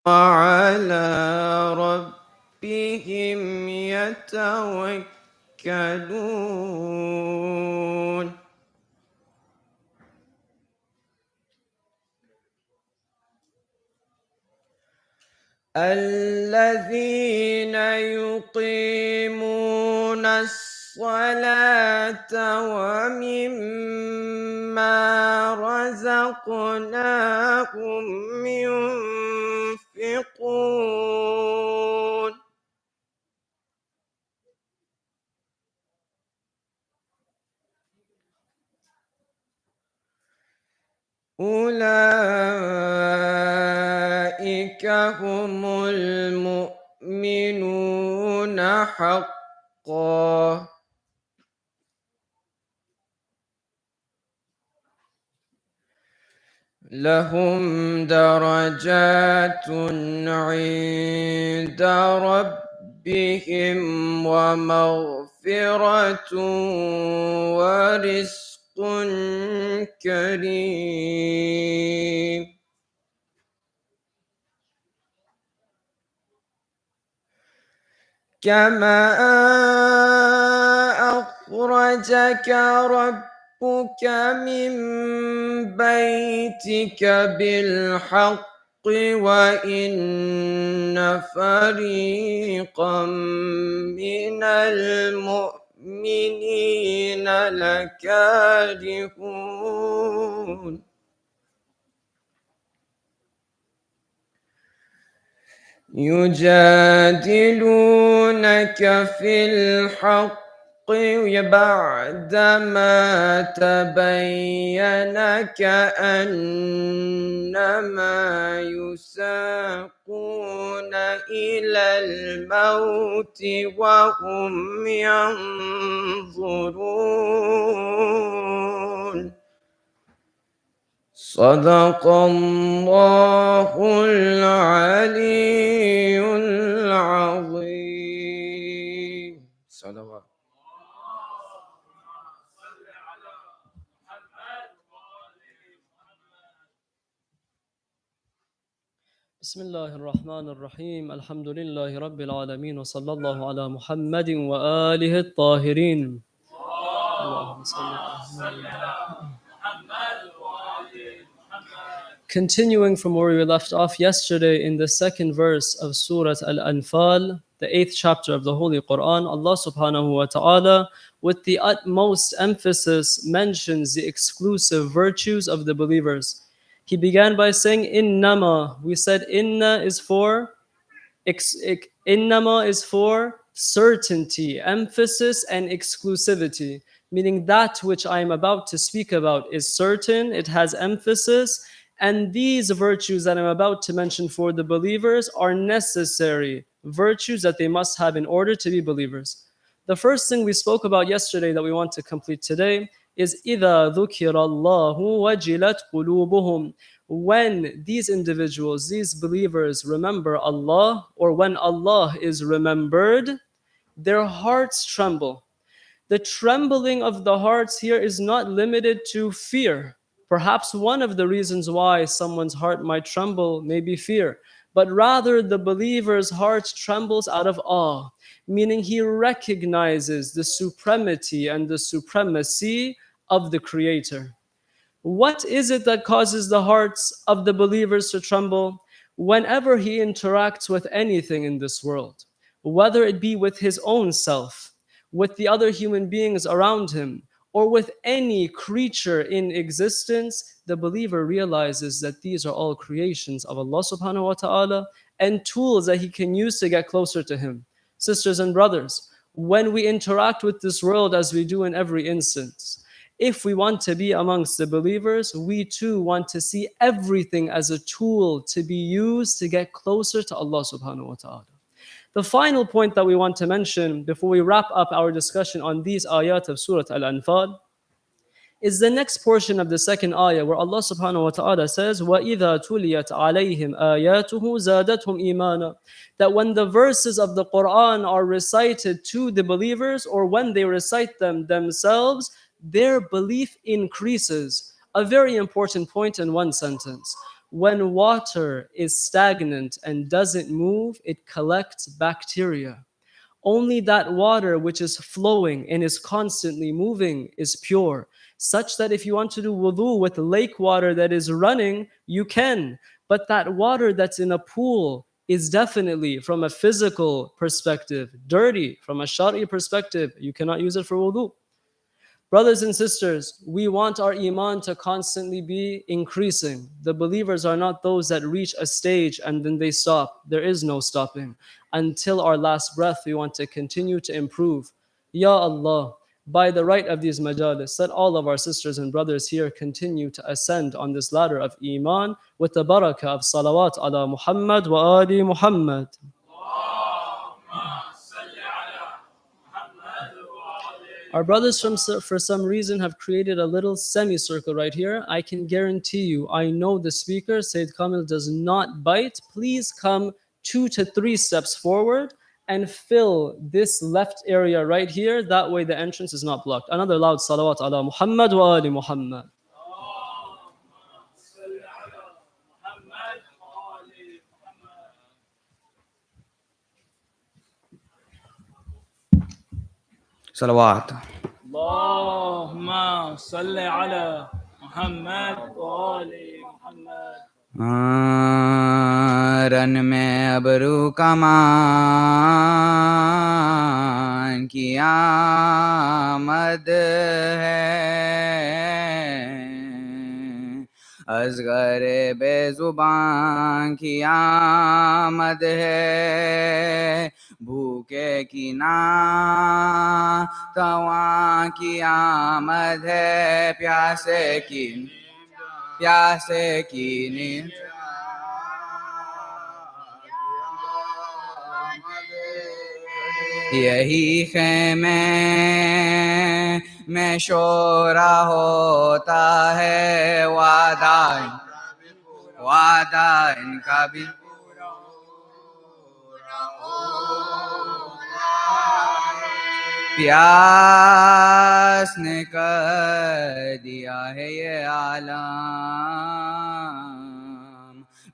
وعلى ربهم يتوكلون الذين يقيمون الصلاة ومما رزقناهم ينفقون أولئك هم المؤمنون حقا لهم درجات عند ربهم ومغفرة ورزق كريم كما أخرجك ربك من بيتك بالحق وإن فريقا من المؤمنين لكارهون يجادلونك في الحق بعدما تبين كأنما يساقون إلى الموت وهم ينظرون صدق الله العلي العظيم صلوات بسم الله الرحمن الرحيم الحمد لله رب العالمين وصلى الله على محمد وآله الطاهرين اللهم صل على Continuing from where we left off yesterday in the second verse of Surah Al-Anfal, the 8th chapter of the Holy Quran, Allah subhanahu wa ta'ala, with the utmost emphasis, mentions the exclusive virtues of the believers. He began by saying, Innama. We said inna is for innama is for certainty, emphasis, and exclusivity, meaning that which I am about to speak about is certain, it has emphasis, and these virtues that I'm about to mention for the believers are necessary virtues that they must have in order to be believers. The first thing we spoke about yesterday that we want to complete today is إِذَا ذُكِرَ اللَّهُ وَجِلَتْ قُلُوبُهُم. When these individuals, these believers remember Allah, or when Allah is remembered, their hearts tremble. The trembling of the hearts here is not limited to fear. Perhaps one of the reasons why someone's heart might tremble may be fear, but rather the believer's heart trembles out of awe, meaning he recognizes the supremacy and the supremacy of the Creator. What is it that causes the hearts of the believers to tremble? Whenever he interacts with anything in this world, whether it be with his own self, with the other human beings around him, or with any creature in existence, the believer realizes that these are all creations of Allah subhanahu wa ta'ala and tools that he can use to get closer to him. Sisters and brothers, when we interact with this world as we do in every instance, if we want to be amongst the believers, we too want to see everything as a tool to be used to get closer to Allah subhanahu wa ta'ala. The final point that we want to mention before we wrap up our discussion on these ayat of Surah Al-Anfal is the next portion of the second ayah where Allah subhanahu wa ta'ala says, وَإِذَا تُلِيَتْ عَلَيْهِمْ آيَاتُهُ زَادَتْهُمْ إِيمَانًا. That when the verses of the Quran are recited to the believers, or when they recite them themselves, their belief increases. A very important point in one sentence. When water is stagnant and doesn't move, it collects bacteria. Only that water which is flowing and is constantly moving is pure, such that if you want to do wudu with lake water that is running, you can. But that water that's in a pool is definitely, from a physical perspective, dirty. From a shari perspective, you cannot use it for wudu. Brothers and sisters, we want our iman to constantly be increasing. The believers are not those that reach a stage and then they stop. There is no stopping. Until our last breath, we want to continue to improve. Ya Allah, by the right of these majalis, let all of our sisters and brothers here continue to ascend on this ladder of iman with the barakah of salawat ala Muhammad wa ali Muhammad. Our brothers for some reason have created a little semicircle right here. I can guarantee you, I know the speaker, Syed Kamil, does not bite. Please come 2 to 3 steps forward and fill this left area right here. That way the entrance is not blocked. Another loud salawat ala Muhammad wa ali Muhammad. صلوات اللهم صل على محمد وآل محمد. رن میں ابرو کمان کی آمد ہے، اصغر بے زبان کی آمد ہے، بھوکے کی ناتواں کی آمد ہے، پیاسے کی نیند یہی خیمے میں شورا ہوتا ہے، وعدہ ان کا بھی پیاس نے کر دیا ہے یہ عالم،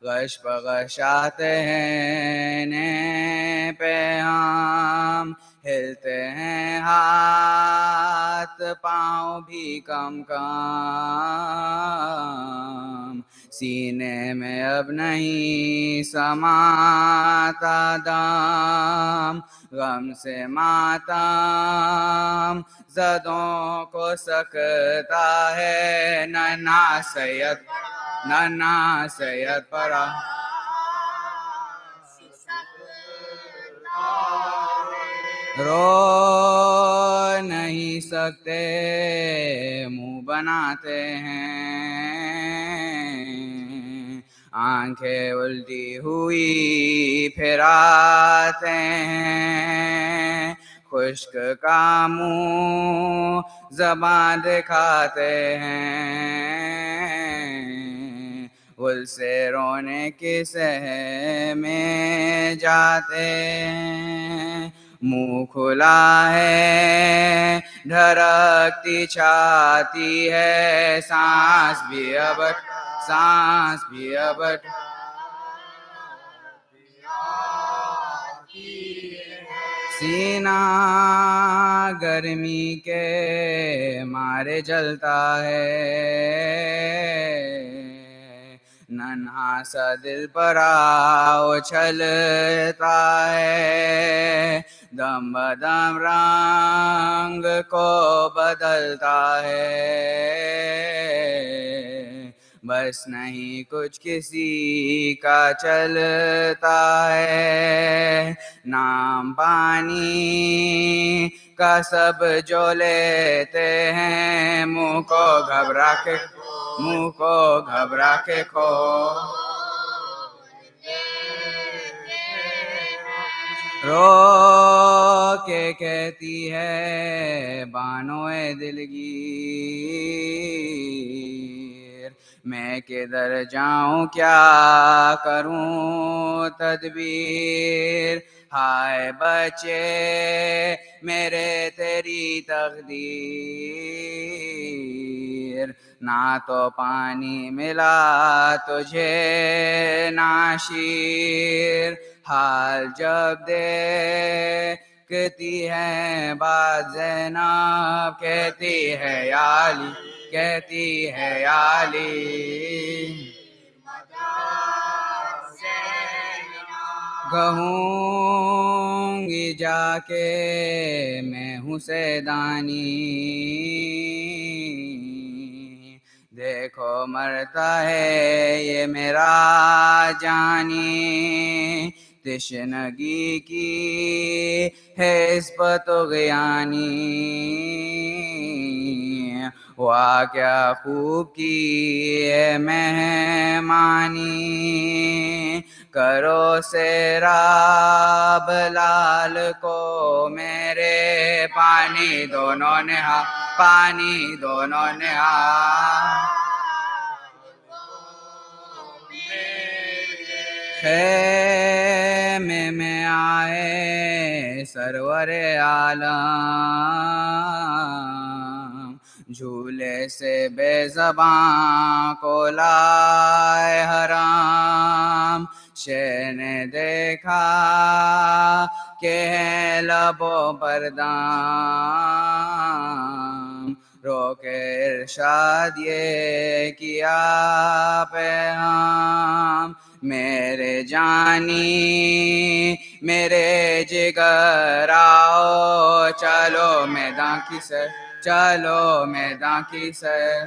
غش بغش آتے ہیں نئے پیام، ہلتے ہیں ہاتھ پاؤں بھی کم کم، سینے میں اب نہیں سماتا دم، غم سے ماتم زدوں کو سکتا ہے، ننا سید پرا رو نہیں سکتے، منہ بناتے ہیں، آنکھیں الٹی ہوئی پھراتے ہیں، خشک کا منہ زباں دکھاتے ہیں، گل سے رونے کی سہ میں جاتے ہیں، منہ کھلا ہے دھڑکتی چھاتی ہے، سانس بھی ابٹ سینہ گرمی کے مارے جلتا ہے، ننھا سا دل پرا اچھلتا ہے، دم بدم رنگ کو بدلتا ہے، بس نہیں کچھ کسی کا چلتا ہے، نام پانی کا سب جو لیتے ہیں، منہ کو گھبرا کے کھو رو کے کہتی ہے بانوئے دلگیر، میں کدھر جاؤں کیا کروں تدبیر، ہائے بچے میرے تیری تقدیر، نہ تو پانی ملا تجھے نہ شیر، حال جب دیکھتی ہے بات زینب کہتی ہے یا علی، کہتی ہے یا علی، کہوں گی جا کے میں ہوں سیدانی، دیکھو مرتا ہے یہ میرا جانی، تشنگی کی ہے اس پر طغیانی، واہ کیا خوب کی ہے مہمانی، کرو سیراب لال کو میرے، پانی دونوں نے پانی دونوں نے خیمے میں آئے سرور عالم، جھولے سے بے زباں کو لائے حرام، شے نے دیکھا کہ ہے لبوں پر دام، روکے ارشاد یہ کیا پیغام، میرے جانی میرے جگر آؤ، چلو میدان کی سیر، چلو میدان کی سیر،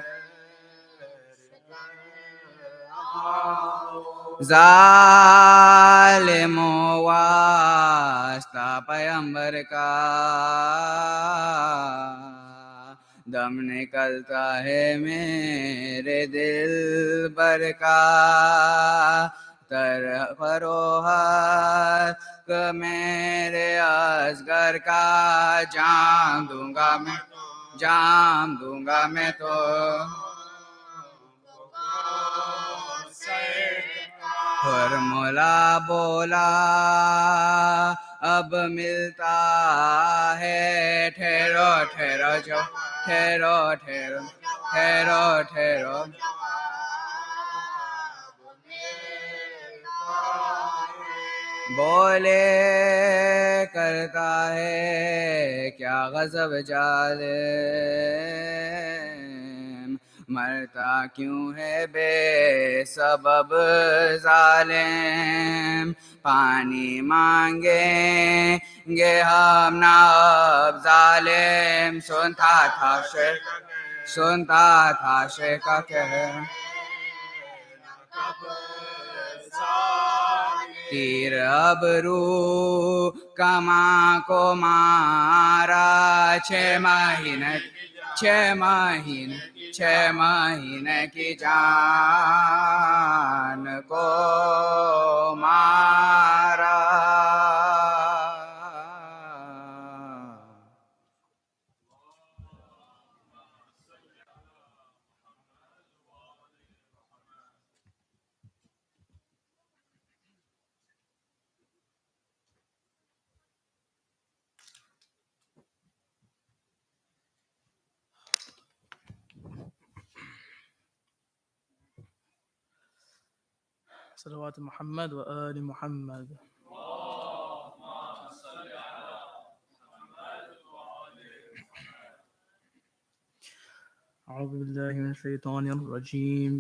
ظالم واسطہ پیمبر کا دم نکلتا ہے میرے دل بر کا، تر فروہر میرے اصغر کا، جام دوں گا میں، جام دوں گا میں تو، فرمولا بولا اب ملتا ہے، ٹھہرو ٹھہرو جو، ٹھہرو ٹھہرو ٹھہرو ٹھہرو، بولے کرتا ہے کیا غضب ظالم، مرتا کیوں ہے بے سبب ظالم، پانی مانگیں گے ہم نہ اب ظالم، سنتا تھا شیخ، سنتا تھا شیخ کا کہر، تیر ابرو کماں کو مارا، 6 مہینے کی جان کو مارا، صلوات محمد وآل محمد. أعوذ بالله من الشيطان الرجيم.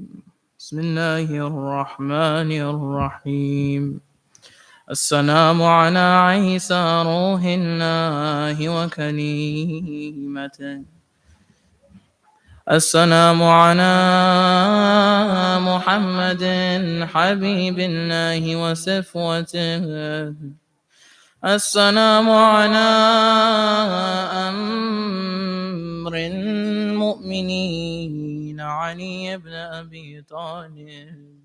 بسم الله الرحمن الرحيم. السلام على عيسى روح الله وكلمته، السلام على محمد حبيب الله وصفوته، السلام على أمر المؤمنين علي بن أبي طالب،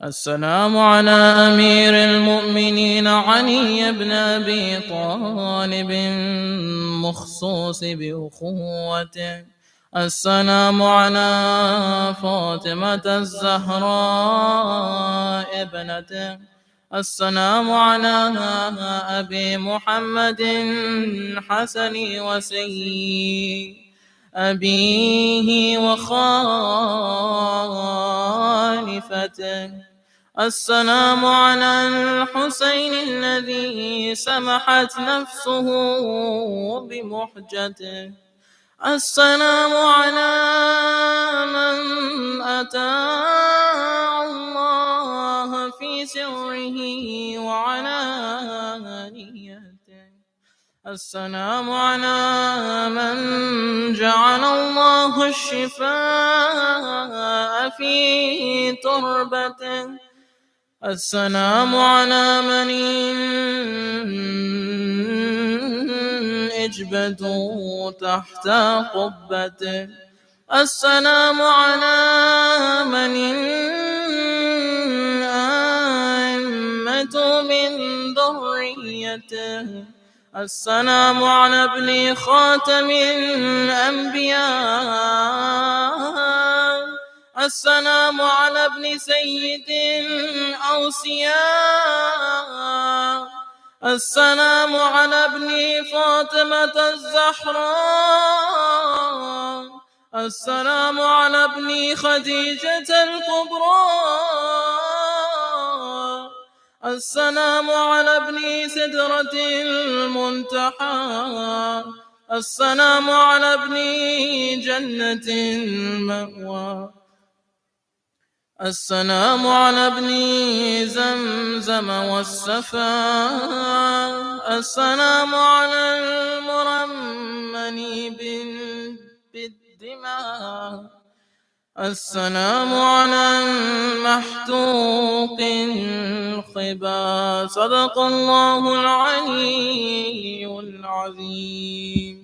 السلام على أمير المؤمنين علي بن أبي طالب مخصوص بأخوته، السلام على فاطمة الزهراء ابنته، السلام على أبي محمد حسن وسيد أبيه وخالفته. السلام على الحسين الذي سمحت نفسه بمحجته. السلام على من أتى الله في سره وعلانيته. السلام على من جعل الله الشفاء في تربته. السلام على من اجبدوا تحت قبته. السلام على من أئمة من ذريته. السلام على ابن خاتم الأنبياء. السلام على ابن سيد الأوصياء. السلام على ابن فاطمة الزهراء. السلام على ابن خديجة الكبرى. السلام على ابن سدرة المنتهى. السلام على ابن جنة المأوى. السلام على ابن زمزم والسفا. السلام على المرمن بالدماء. السلام على المحتوق الخبا. صدق الله العلي العظيم.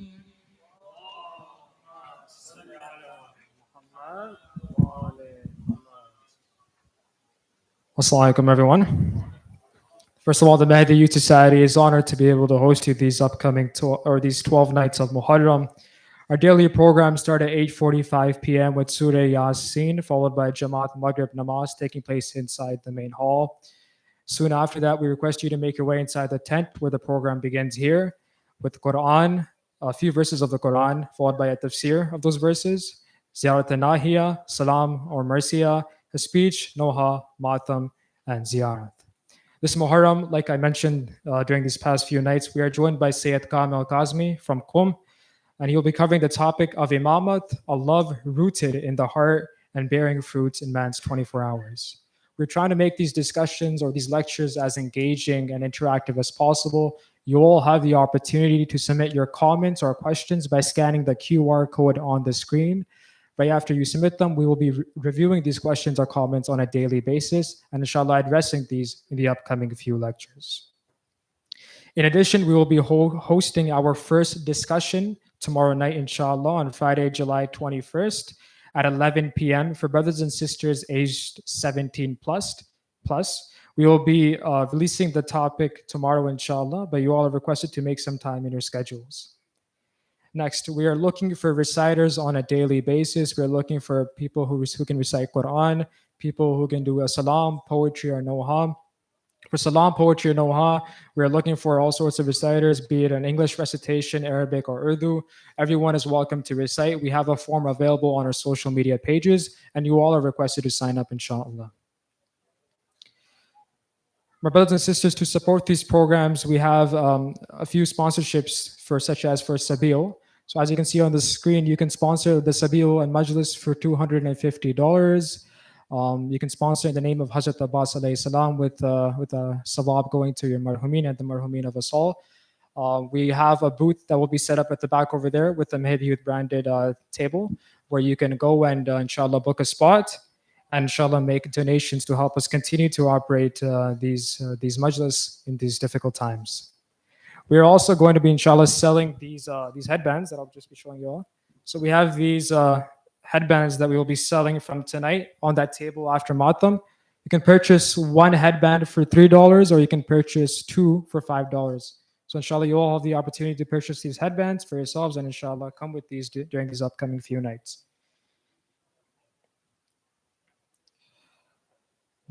Assalamu alaikum, everyone. First of all, the Mahdi Youth Society is honored to be able to host you these these 12 nights of Muharram. Our daily program starts at 8:45 p.m. with Surah Yasin, followed by Jamaat Maghrib Namaz taking place inside the main hall. Soon after that, we request you to make your way inside the tent where the program begins here with the Quran, a few verses of the Quran, followed by a tafsir of those verses, Ziyarat Nahiya, Salam or Marsiya, a speech, Noha, Matam, and Ziyarat. This Muharram, like I mentioned during these past few nights, we are joined by Syed Kamil Kazmi from Qum, and he will be covering the topic of Imamat, a love rooted in the heart and bearing fruits in man's 24 hours. We're trying to make these discussions or these lectures as engaging and interactive as possible. You all have the opportunity to submit your comments or questions by scanning the QR code on the screen. Right after you submit them, we will be reviewing these questions or comments on a daily basis and inshallah addressing these in the upcoming few lectures. In addition, we will be hosting our first discussion tomorrow night, inshallah, on Friday, July 21st at 11 p.m. for brothers and sisters aged 17 plus. We will be releasing the topic tomorrow, inshallah, but you all are requested to make some time in your schedules. Next, we are looking for reciters on a daily basis. We're looking for people who can recite Quran, people who can do a salam, poetry, or noha. For salam, poetry, or noha, we're looking for all sorts of reciters, be it an English recitation, Arabic, or Urdu. Everyone is welcome to recite. We have a form available on our social media pages, and you all are requested to sign up, inshallah. My brothers and sisters, to support these programs, we have a few sponsorships such as for Sabil. So as you can see on the screen, you can sponsor the Sabil and Majlis for $250. You can sponsor in the name of Hazrat Abbas alayhi salam with a sawab going to your marhumin and the marhumin of us all. We have a booth that will be set up at the back over there with the Mahdi Youth branded table where you can go and inshallah book a spot and inshallah make donations to help us continue to operate these majlis in these difficult times. We are also going to be inshallah selling these headbands that I'll just be showing you all. So we have these headbands that we will be selling from tonight on that table after Matam. You can purchase one headband for $3 or you can purchase two for $5. So inshallah you all have the opportunity to purchase these headbands for yourselves and inshallah come with these during these upcoming few nights.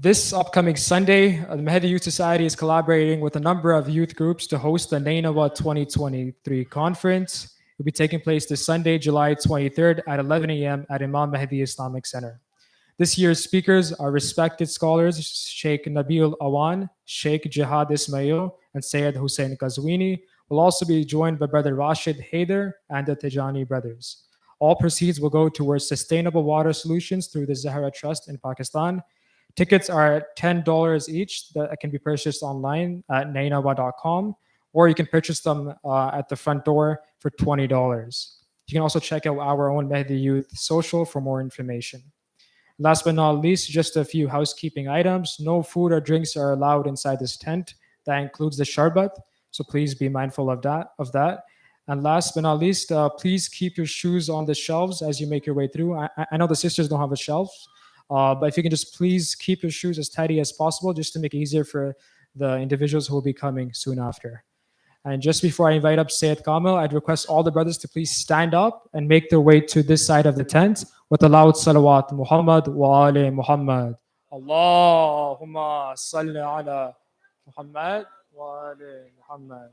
This upcoming Sunday, the Mahdi Youth Society is collaborating with a number of youth groups to host the Nainawa 2023 conference. It will be taking place this Sunday, July 23rd at 11 a.m. at Imam Mahdi Islamic Center. This year's speakers are respected scholars Sheikh Nabil Awan, Sheikh Jihad Ismail, and Syed Hussein Kazwini. Will also be joined by Brother Rashid Haider and the Tijani brothers. All proceeds will go towards sustainable water solutions through the Zahra Trust in Pakistan. Tickets are $10 each that can be purchased online at nainawa.com, or you can purchase them at the front door for $20. You can also check out our own Mehdi Youth social for more information. Last but not least, just a few housekeeping items. No food or drinks are allowed inside this tent. That includes the sharbat, so please be mindful of that. And last but not least, please keep your shoes on the shelves as you make your way through. I know the sisters don't have a shelf, but if you can just please keep your shoes as tidy as possible, just to make it easier for the individuals who will be coming soon after. And just before I invite up Syed Kamil, I'd request all the brothers to please stand up and make their way to this side of the tent with a loud salawat. Muhammad wa ali Muhammad. Allahumma salli ala Muhammad wa ali Muhammad.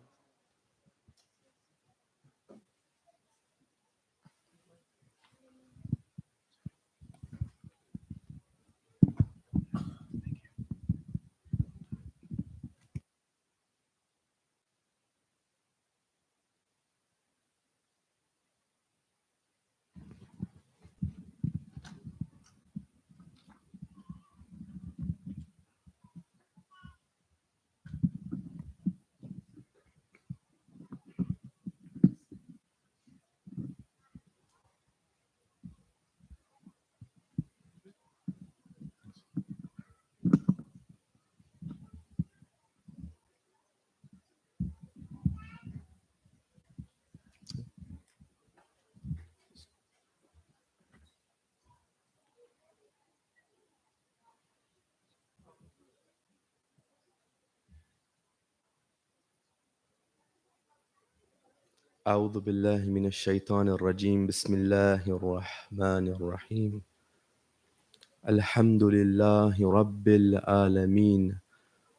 أعوذ بالله من الشيطان الرجيم بسم الله الرحمن الرحيم الحمد لله رب العالمين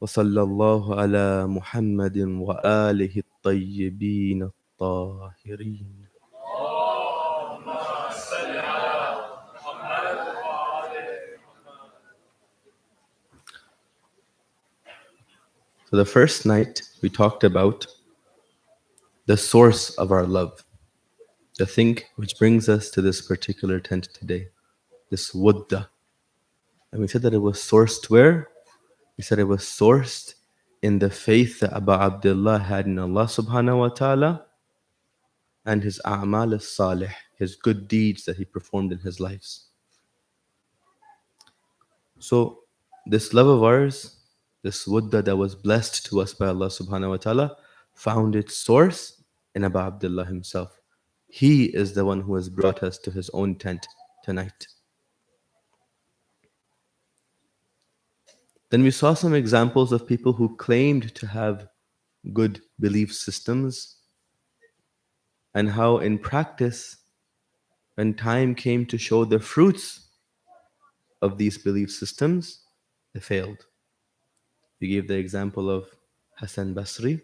وصلى الله على محمد وآله الطيبين الطاهرين. So the first night we talked about the source of our love, the thing which brings us to this particular tent today, this wudda. And we said that it was sourced where? We said it was sourced in the faith that Abu Abdullah had in Allah subhanahu wa ta'ala and his a'mal as-salih, his good deeds that he performed in his lives. So this love of ours, this wudda that was blessed to us by Allah subhanahu wa ta'ala, found its source in Abu Abdullah himself. He is the one who has brought us to his own tent tonight. Then we saw some examples of people who claimed to have good belief systems and how in practice, when time came to show the fruits of these belief systems, they failed. We gave the example of Hassan Basri,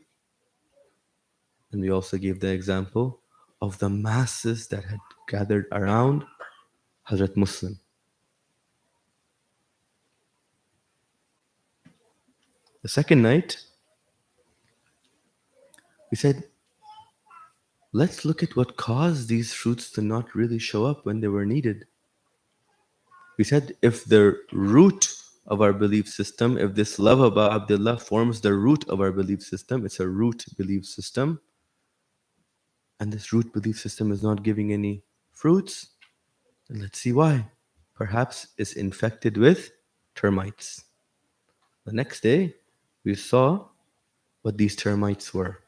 and we also gave the example of the masses that had gathered around Hazrat Muslim. The second night, we said, let's look at what caused these fruits to not really show up when they were needed. We said, if the root of our belief system, if this love about Abdullah forms the root of our belief system, it's a root belief system, and this root belief system is not giving any fruits, then let's see why. Perhaps it's infected with termites. The next day, we saw what these termites were.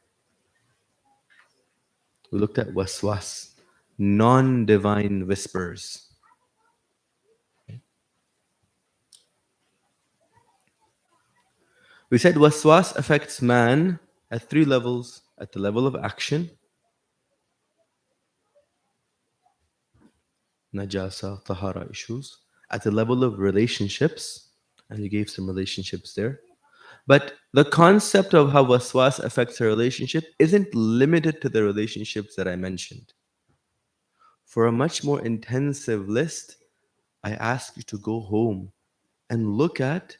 We looked at waswas, non-divine whispers. We said waswas affects man at 3 levels. At the level of action, najasa, tahara issues. At the level of relationships, And we gave some relationships there. But the concept of how waswas affects a relationship isn't limited to the relationships that I mentioned. For a much more intensive list, I ask you to go home and look at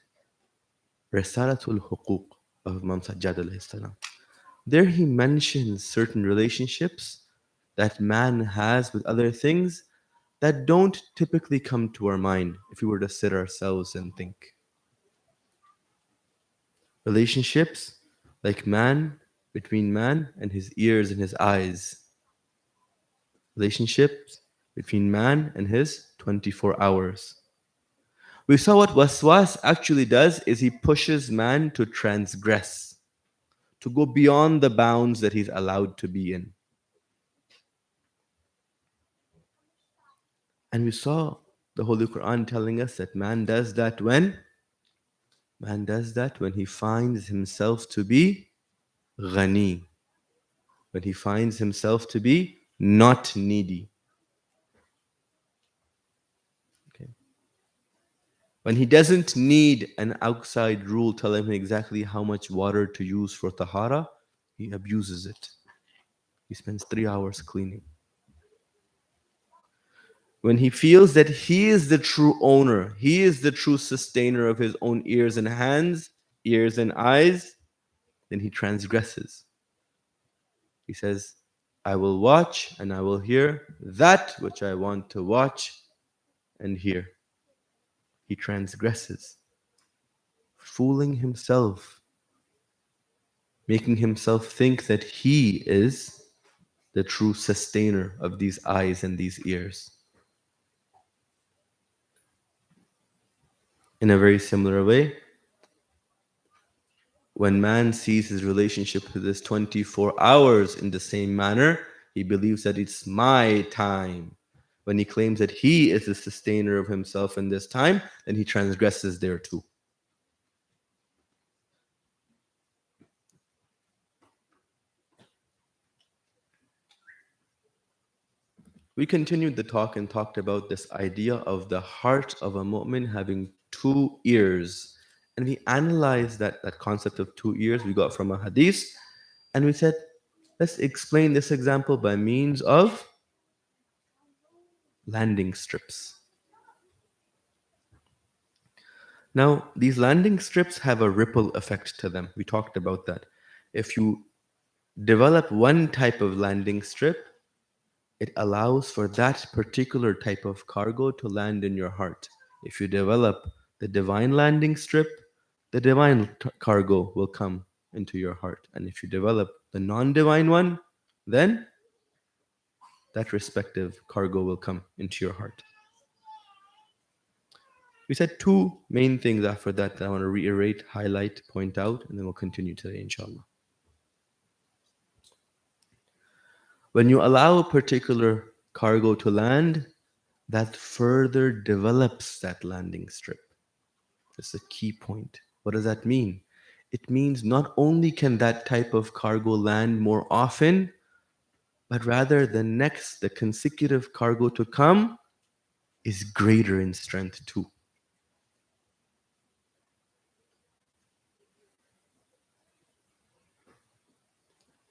Risalatul Huquq of Imam Sajjad alayhi salam. There he mentions certain relationships that man has with other things that don't typically come to our mind if we were to sit ourselves and think. Relationships like man, between man and his ears and his eyes. Relationships between man and his 24 hours. We saw what waswas actually does is he pushes man to transgress, to go beyond the bounds that he's allowed to be in. And we saw the Holy Quran telling us that man does that when? Man does that when he finds himself to be ghani, when he finds himself to be not needy. Okay. When he doesn't need an outside rule telling him exactly how much water to use for tahara, he abuses it. He spends 3 hours cleaning. When he feels that he is the true owner, he is the true sustainer of his own ears and hands, ears and eyes, then he transgresses. He says, I will watch and I will hear that which I want to watch and hear. He transgresses, fooling himself, making himself think that he is the true sustainer of these eyes and these ears. In a very similar way, when man sees his relationship to this 24 hours in the same manner, he believes that it's my time. When he claims that he is the sustainer of himself in this time, then he transgresses there too. We continued the talk and talked about this idea of the heart of a mu'min having 2 ears. And we analyzed that concept of 2 ears we got from a hadith. And we said, let's explain this example by means of landing strips. Now, these landing strips have a ripple effect to them. We talked about that. If you develop one type of landing strip, it allows for that particular type of cargo to land in your heart. If you develop the divine landing strip, the divine cargo will come into your heart. And if you develop the non-divine one, then that respective cargo will come into your heart. We said 2 main things after that I want to reiterate, highlight, point out, and then we'll continue today, inshallah. When you allow a particular cargo to land, that further develops that landing strip. That's a key point. What does that mean? It means not only can that type of cargo land more often, but rather the consecutive cargo to come is greater in strength too.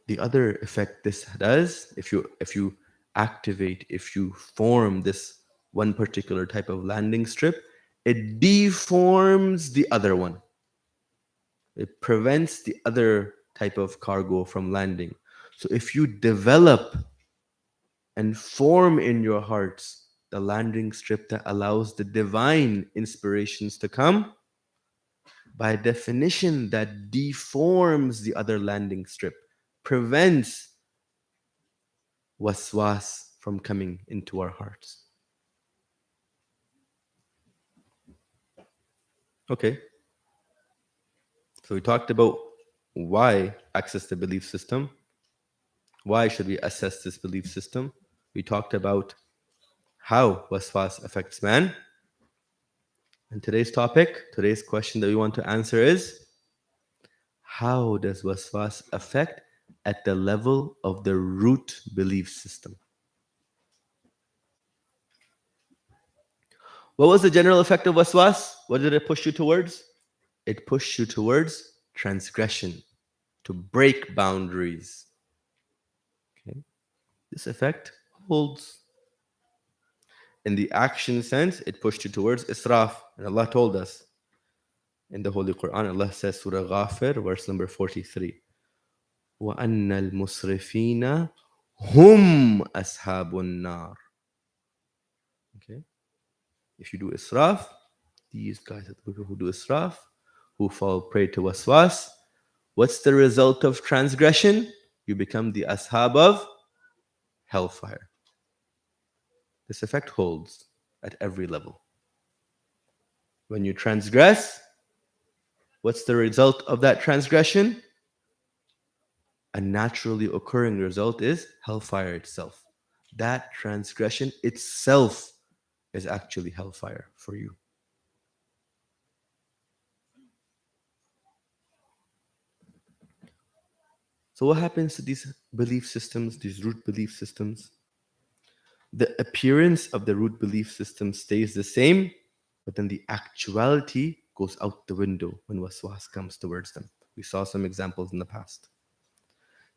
The other effect this does, if you activate, if you form this one particular type of landing strip, it deforms the other one. It prevents the other type of cargo from landing. So if you develop and form in your hearts the landing strip that allows the divine inspirations to come, by definition, that deforms the other landing strip, prevents waswas from coming into our hearts. Okay. So we talked about why access the belief system. Why should we assess this belief system? We talked about how waswas affects man. And today's topic, today's question that we want to answer is, how does waswas affect at the level of the root belief system? What was the general effect of waswas? what did it push you towards? It pushed you towards transgression, to break boundaries. Okay? This effect holds. In the action sense, it pushed you towards israf. And Allah told us in the Holy Quran, Allah says, Surah Ghafir, verse number 43, وَأَنَّ الْمُسْرِفِينَ هُمْ أَصْحَابُ النَّارِ. Okay? If you do israf, these guys are the people who do israf, who fall prey to waswas. What's the result of transgression? You become the ashab of hellfire. This effect holds at every level. When you transgress, what's the result of that transgression? A naturally occurring result is hellfire itself. That transgression itself is actually hellfire for you. So what happens to these belief systems, these root belief systems? The appearance of the root belief system stays the same, but then the actuality goes out the window when waswas comes towards them. We saw some examples in the past.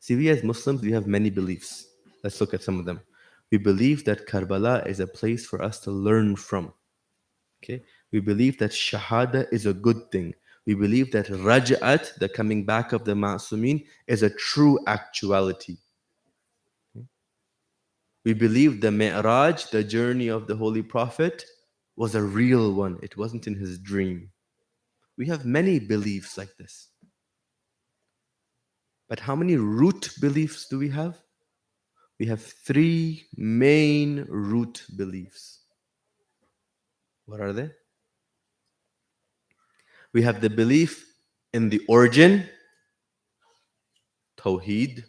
See, we as Muslims, we have many beliefs. Let's look at some of them. We believe that Karbala is a place for us to learn from. Okay? We believe that Shahada is a good thing. We believe that Raja'at, the coming back of the Ma'sumin, is a true actuality. We believe the Mi'raj, the journey of the Holy Prophet, was a real one. It wasn't in his dream. We have many beliefs like this. But how many root beliefs do we have? We have three main root beliefs. What are they? We have the belief in the origin, Tawheed.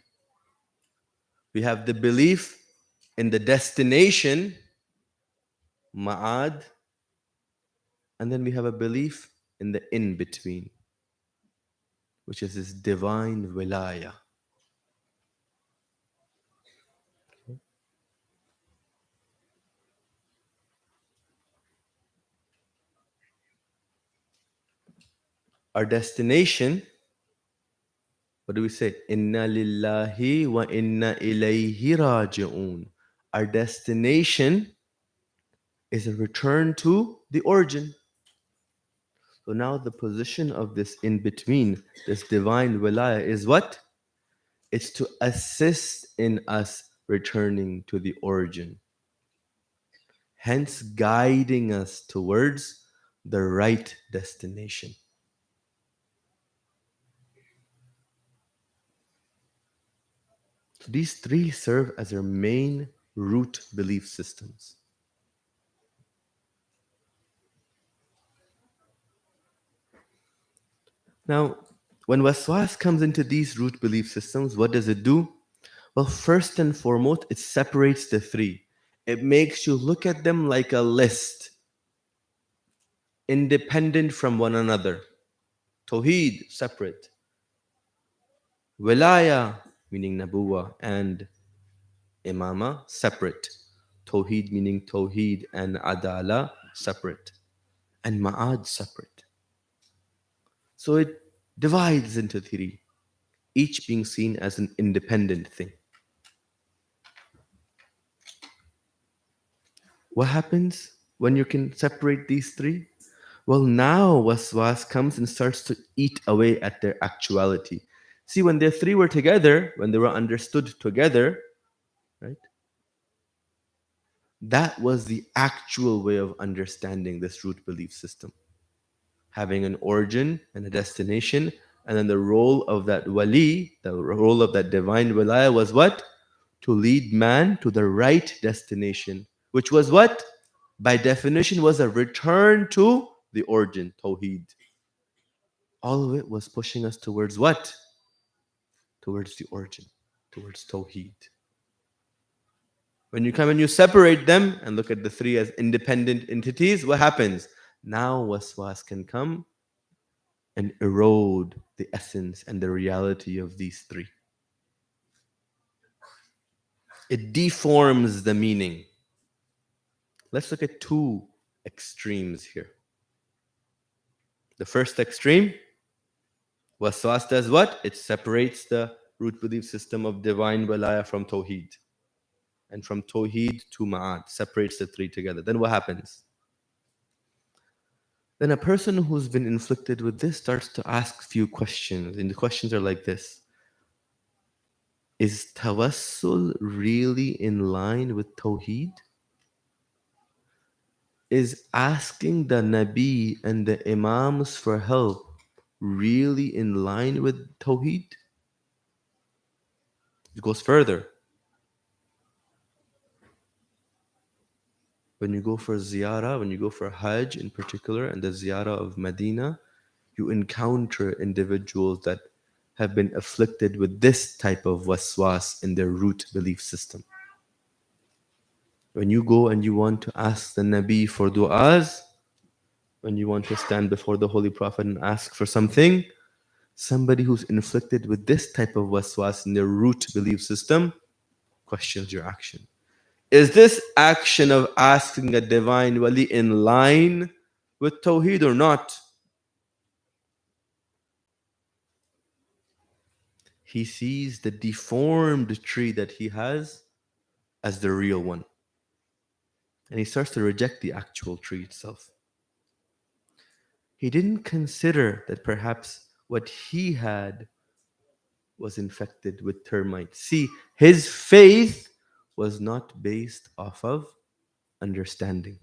We have the belief in the destination, Ma'ad. And then we have a belief in the in-between, which is this divine wilaya. Our destination, what do we say? Inna lillahi wa inna ilayhi raji'un. Our destination is a return to the origin. So now the position of this in between, this divine wilaya, is what? It's to assist in us returning to the origin, hence guiding us towards the right destination. So these three serve as our main root belief systems. Now, when waswas comes into these root belief systems, what does it do? Well, first and foremost, it separates the three. It makes you look at them like a list, independent from one another. Tawheed, separate. Wilaya, meaning Nabuwa, and Imama, separate. Tawheed, meaning Tawheed and Adala, separate. And Ma'ad, separate. So it divides into three, each being seen as an independent thing. What happens when you can separate these three? Well, now waswas comes and starts to eat away at their actuality. See, when the three were together, when they were understood together, right? That was the actual way of understanding this root belief system. Having an origin and a destination, and then the role of that wali, the role of that divine wilaya was what? To lead man to the right destination, which was what? By definition was a return to the origin, Tawheed. All of it was pushing us towards what? Towards the origin, towards Tawheed. When you come and you separate them and look at the three as independent entities, what happens? Now waswas can come and erode the essence and the reality of these three. It deforms the meaning. Let's look at two extremes here. The first extreme, waswas does what? It separates the root belief system of divine walaya from tawheed. And from tawheed to ma'ad, separates the three together. Then what happens? Then a person who's been inflicted with this starts to ask few questions. And the questions are like this. Is tawassul really in line with tawheed? Is asking the Nabi and the Imams for help really in line with tawheed? It goes further. When you go for ziyarah, when you go for Hajj in particular, and the ziyarah of Medina, you encounter individuals that have been afflicted with this type of waswas in their root belief system. When you go and you want to ask the Nabi for du'as, when you want to stand before the Holy Prophet and ask for something, somebody who's inflicted with this type of waswas in their root belief system questions your action. Is this action of asking a divine wali in line with Tawheed or not? He sees the deformed tree that he has as the real one. And he starts to reject the actual tree itself. He didn't consider that perhaps what he had was infected with termites. See, his faith was not based off of understanding.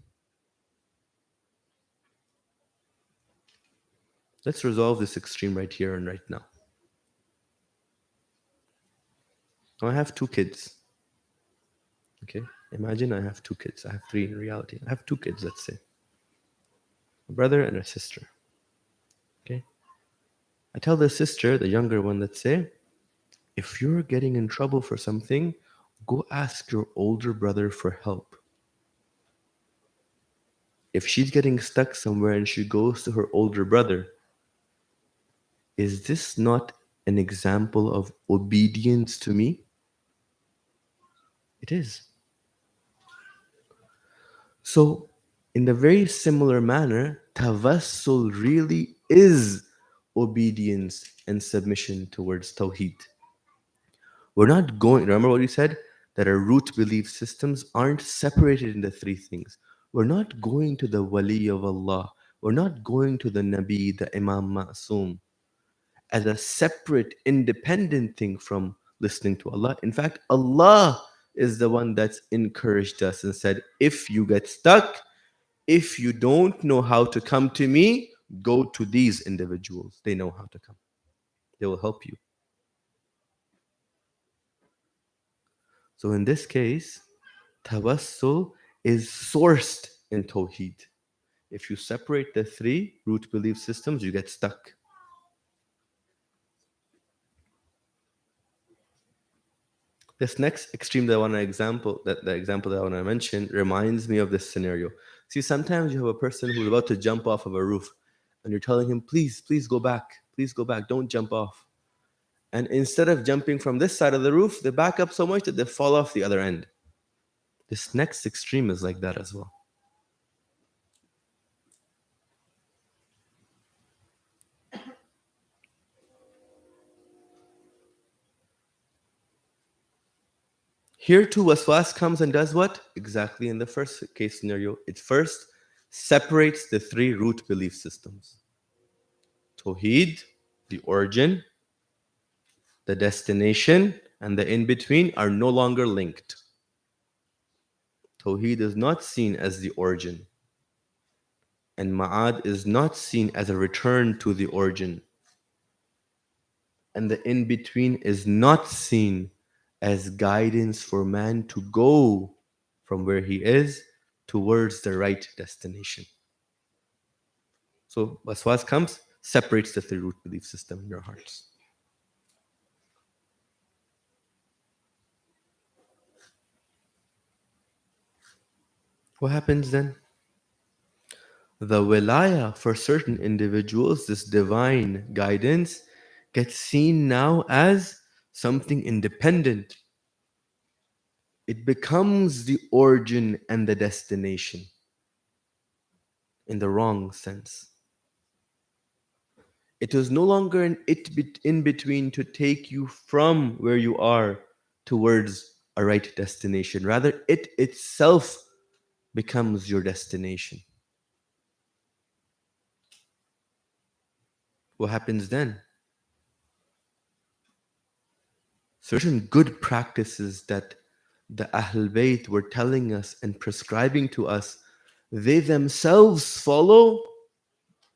Let's resolve this extreme right here and right now. I have 2 kids. Okay? Imagine I have 2 kids. I have 3 in reality. I have 2 kids, let's say. A brother and a sister. Okay? I tell the sister, the younger one, let's say, if you're getting in trouble for something, go ask your older brother for help. If she's getting stuck somewhere and she goes to her older brother, is this not an example of obedience to me? It is. So, in the very similar manner, tawassul really is obedience and submission towards Tawheed. We're not going, remember what we said? That our root belief systems aren't separated into 3 things. We're not going to the wali of Allah. We're not going to the Nabi, the Imam Ma'soom, as a separate, independent thing from listening to Allah. In fact, Allah is the one that's encouraged us and said, if you get stuck, if you don't know how to come to me, go to these individuals. They know how to come. They will help you. So in this case, tawassul is sourced in Tawheed. If you separate the 3 root belief systems, you get stuck. This next extreme that I want to example, the example that I want to mention reminds me of this scenario. See, sometimes you have a person who's about to jump off of a roof and you're telling him, please go back, don't jump off. And instead of jumping from this side of the roof, they back up so much that they fall off the other end. This next extreme is like that as well. Here too, waswas comes and does what? Exactly in the first case scenario. It first separates the 3 root belief systems. Tawheed, the origin, the destination, and the in-between are no longer linked. Tawheed is not seen as the origin. And ma'ad is not seen as a return to the origin. And the in-between is not seen as guidance for man to go from where he is towards the right destination. So waswas comes, separates the 3 root belief system in your hearts. What happens then? The wilaya for certain individuals, this divine guidance, gets seen now as something independent. It becomes the origin and the destination in the wrong sense. It was no longer in between to take you from where you are towards a right destination. Rather, it itself becomes your destination. What happens then? Certain good practices that the Ahl Bayt were telling us and prescribing to us, they themselves follow.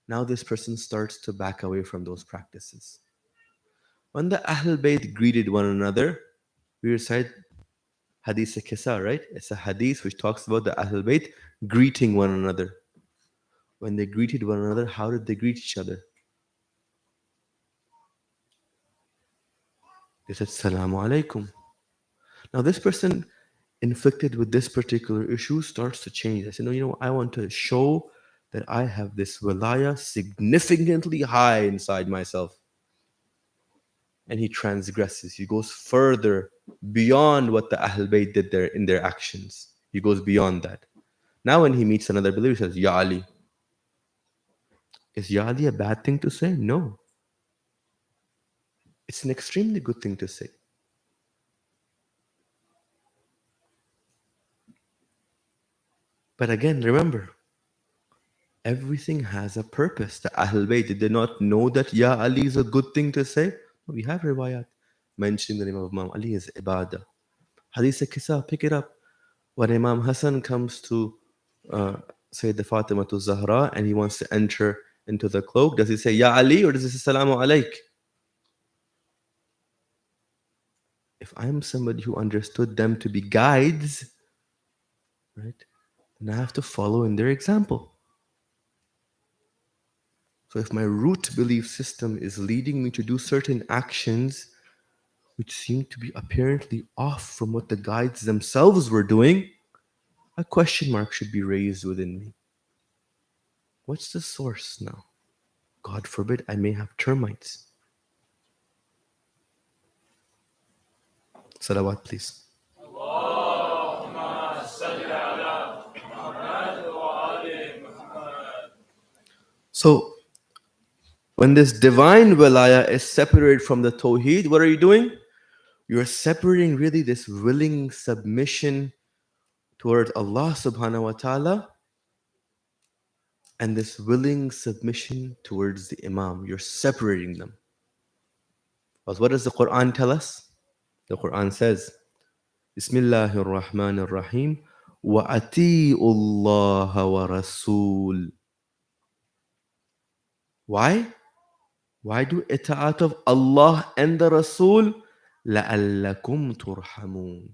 Now this person starts to back away from those practices. When the Ahl Bayt greeted one another, we recite Hadith Kisa, right? It's a hadith which talks about the Ahl Bayt greeting one another. When they greeted one another, how did they greet each other? They said, Salamu alaikum. Now, this person inflicted with this particular issue starts to change. I said, no, I want to show that I have this wilaya significantly high inside myself. And he transgresses. He goes further beyond what the Ahl Bayt did there in their actions. He goes beyond that. Now, when he meets another believer, he says, Ya Ali. Is Ya Ali a bad thing to say? No. It's an extremely good thing to say. But again, remember, everything has a purpose. The Ahl Bayt, did they not know that Ya Ali is a good thing to say? We have riwayat mentioning the name of Imam Ali is ibadah. Hadith Kisa, pick it up. When Imam Hassan comes to Sayyida Fatima to Zahra and he wants to enter into the cloak, does he say Ya Ali or does he say Salamu Alaik? If I'm somebody who understood them to be guides, right, then I have to follow in their example. So if my root belief system is leading me to do certain actions which seem to be apparently off from what the guides themselves were doing, a question mark should be raised within me. What's the source now? God forbid I may have termites. Salawat, please. So, when this divine wilaya is separated from the Tawheed, what are you doing? You're separating really this willing submission towards Allah subhanahu wa ta'ala and this willing submission towards the Imam. You're separating them. But what does the Quran tell us? The Quran says, Bismillahir Rahmanir Rahim, wa ati'u Allah wa Rasul. Why? Why do ita'at of Allah and the Rasul? لَأَلَّكُمْ تُرْحَمُونَ.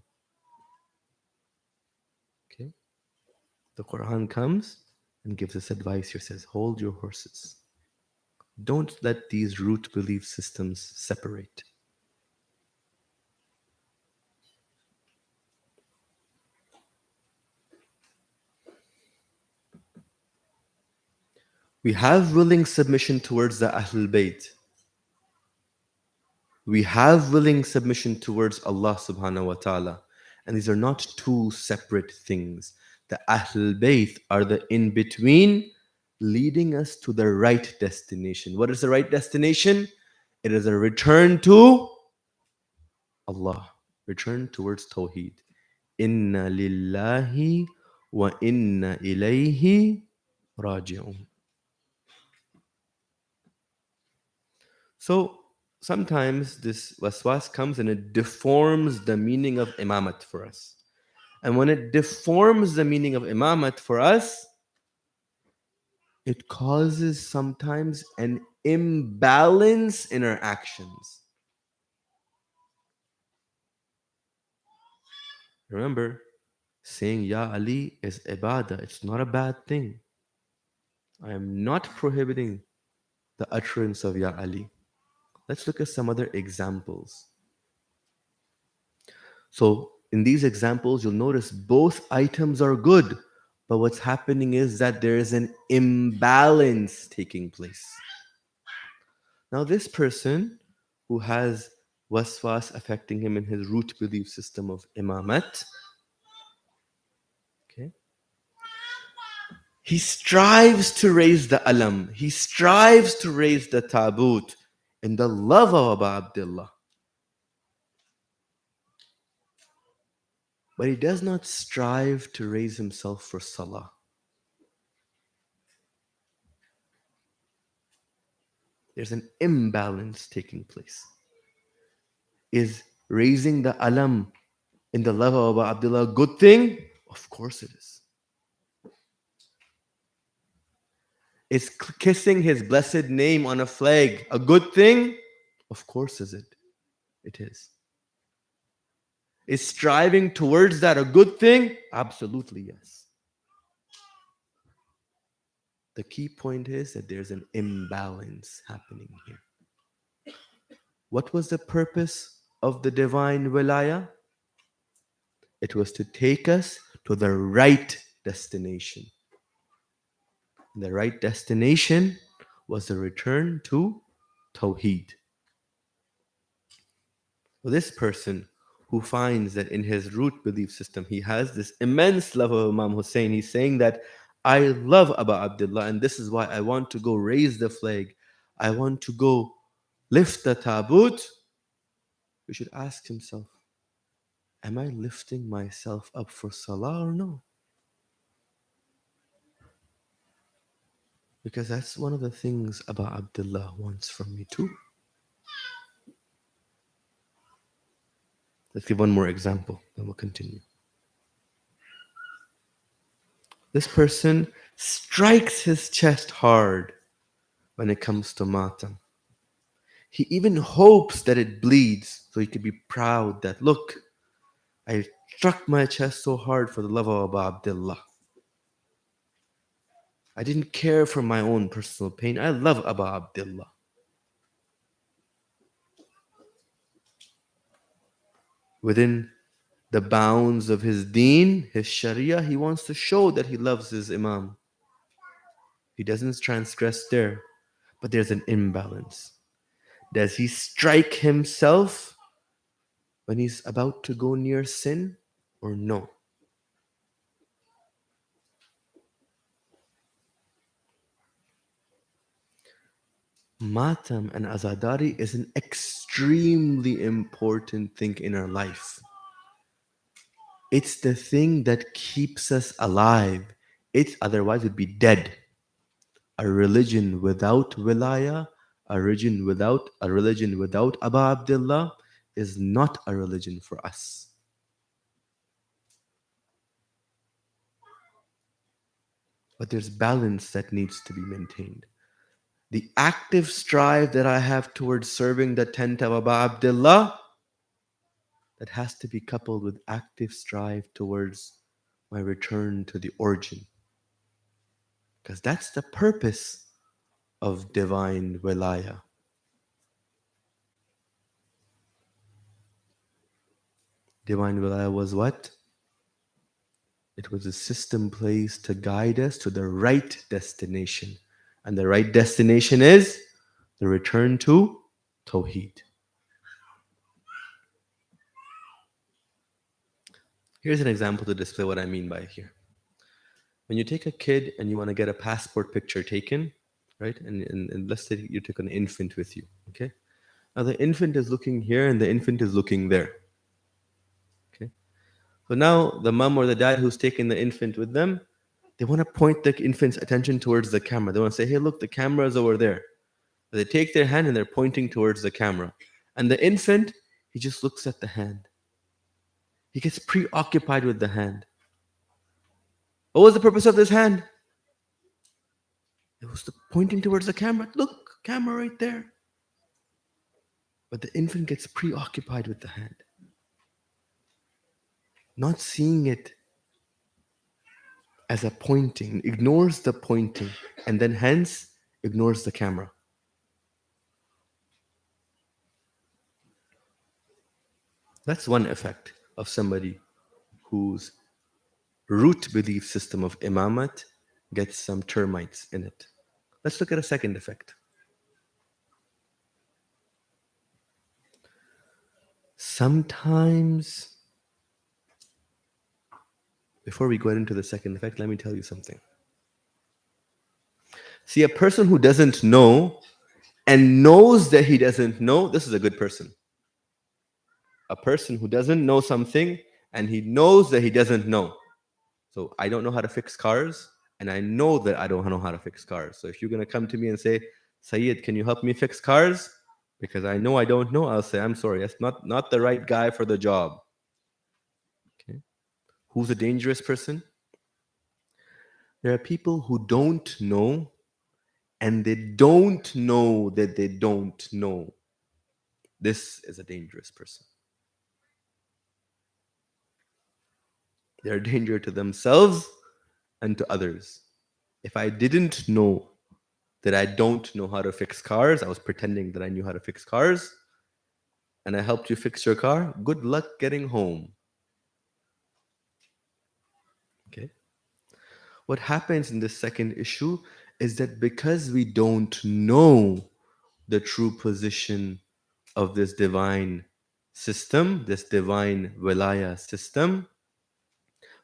Okay? The Quran comes and gives us advice here. Says, hold your horses. Don't let these root belief systems separate. We have willing submission towards the Ahlul Bayt. We have willing submission towards Allah subhanahu wa ta'ala. And these are not two separate things. The Ahlul Bayt are the in-between, leading us to the right destination. What is the right destination? It is a return to Allah. Return towards Tawheed. Inna lillahi wa inna ilayhi raji'un. So sometimes this waswas comes and it deforms the meaning of imamat for us. And when it deforms the meaning of imamat for us, it causes sometimes an imbalance in our actions. Remember, saying Ya Ali is ibadah. It's not a bad thing. I am not prohibiting the utterance of Ya Ali. Let's look at some other examples. So in these examples, you'll notice both items are good, but what's happening is that there is an imbalance taking place. Now this person who has waswas affecting him in his root belief system of imamat, okay, He strives to raise the alam. He strives to raise the tabut in the love of Abu Abdullah. But he does not strive to raise himself for salah. There's an imbalance taking place. Is raising the alam in the love of Abu Abdullah a good thing? Of course it is. Is kissing his blessed name on a flag a good thing? Of course is it. It is. Is striving towards that a good thing? Absolutely yes. The key point is that there's an imbalance happening here. What was the purpose of the divine wilaya? It was to take us to the right destination. The right destination was the return to Tawheed. Well, this person who finds that in his root belief system he has this immense love of Imam Hussein, he's saying that I love Abu Abdullah and this is why I want to go raise the flag. I want to go lift the tabut. We should ask himself, am I lifting myself up for salah or no? Because that's one of the things Abu Abdullah wants from me too. Let's give one more example, then we'll continue. This person strikes his chest hard when it comes to matam. He even hopes that it bleeds so he can be proud that, look, I struck my chest so hard for the love of Abu Abdullah. I didn't care for my own personal pain. I love Abu Abdullah. Within the bounds of his deen, his sharia, he wants to show that he loves his imam. He doesn't transgress there, but there's an imbalance. Does he strike himself when he's about to go near sin or no? Matam and azadari is an extremely important thing in our life. It's the thing that keeps us alive. It otherwise would be dead. A religion without wilaya, a religion without Abu Abdullah is not a religion for us. But there's balance that needs to be maintained. The active strive that I have towards serving the tent of Abu Abdullah, that has to be coupled with active strive towards my return to the origin. Because that's the purpose of divine wilaya. Divine wilaya was what? It was a system placed to guide us to the right destination. And the right destination is the return to Tawheed. Here's an example to display what I mean by here. When you take a kid and you want to get a passport picture taken, right? And let's say you take an infant with you, okay? Now the infant is looking here and the infant is looking there. Okay? So now the mom or the dad who's taking the infant with them, they want to point the infant's attention towards the camera. They want to say, hey, look, the camera is over there. They take their hand and they're pointing towards the camera. And the infant, he just looks at the hand. He gets preoccupied with the hand. What was the purpose of this hand? It was pointing towards the camera. Look, camera right there. But the infant gets preoccupied with the hand, not seeing it as a pointing, ignores the pointing, and then hence ignores the camera. That's one effect of somebody whose root belief system of imamat gets some termites in it. Let's look at a second effect. Sometimes, before we go into the second effect, let me tell you something. See, a person who doesn't know and knows that he doesn't know, this is a good person. A person who doesn't know something and he knows that he doesn't know. So I don't know how to fix cars, and I know that I don't know how to fix cars. So if you're going to come to me and say, Syed, can you help me fix cars? Because I know I don't know, I'll say, I'm sorry, that's not the right guy for the job. Okay. Who's a dangerous person? There are people who don't know, and they don't know that they don't know. This is a dangerous person. They're a danger to themselves and to others. If I didn't know that I don't know how to fix cars, I was pretending that I knew how to fix cars, and I helped you fix your car, good luck getting home. Okay? What happens in the second issue is that because we don't know the true position of this divine system, this divine wilaya system,